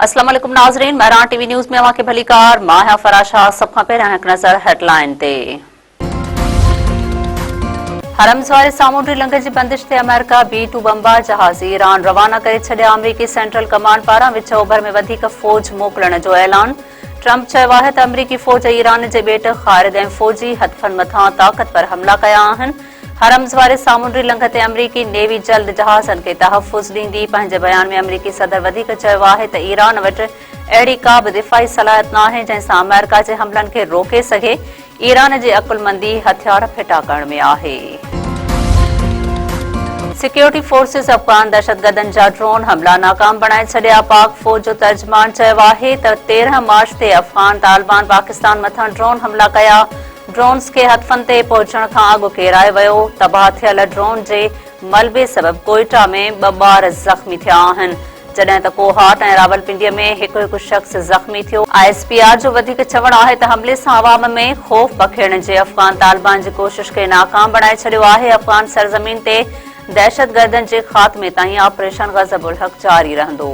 अस्सलाम वालेकुम नाज़रीन, महरान टीवी न्यूज़ में अवां खे भली कार। मां आहियां फराशा। सब खां पहिरियां हिकु नज़र हेडलाइन ते। हरम्स वारे सामूंडी लंघ जी बंदिश ते अमेरिका B-2 बमबार जहाज़ ईरान रवाना करे छॾिया। अमरीकी सेंट्रल कमांड पारां विच ओभर में वधीक फ़ौज मोकिलण जो ऐलान। ट्रंप चयो आहे त अमरीकी फ़ौज ईरान जे ॿेट ख़ारिद ऐं फ़ौजी हदफ़नि मथां ताक़तवर हमला कया आहिनि। हरम्स वारे सामूंडी लंघ ते अमरीकी नेवी जल्द जहाज़नि खे तहफ़ुज़ ॾींदी। पंहिंजे बयान में अमरीकी सदर वधीक चयो आहे त ईरान वटि अहिड़ी का बि दिफ़ाई सलाहियत नाहे जंहिंसां अमेरिका जे हमलनि खे रोके सघे। ईरान जी अकुलमंदी हथियार फिटा करण में आहे। सिक्योरिटी फोर्सेस अफ़गान दहशतगर्दनि जा ड्रोन हमला नाकाम बणाए छॾिया। पाक फ़ौज जो तर्जमान चयो आहे त 13 मार्च ते अफ़गान तालिबान पाकिस्तान मथां ड्रोन हमला कया। ड्रोन्स खे हदफ़नि ते पहुचण खां अॻु केराए वियो। तबाह थियल ड्रोन जे मलबे सबबि कोयटा में 2 ॿार ज़ख़्मी थिया आहिनि, जॾहिं त कोहाट ऐं रावलपिंडीअ में हिकु शख़्स ज़ख़्मी थियो। ISPR जो वधीक चवणु आहे त हमले सां अवाम में ख़ौफ़ बखेड़ण जे अफ़गान तालिबान जी कोशिश खे नाकाम बणाए छॾियो आहे। अफ़गान सरज़मीन ते दहशतगर्दनि जे ख़ात्मे ताईं ऑपरेशन ग़ज़ब उल हक़ जारी रहंदो।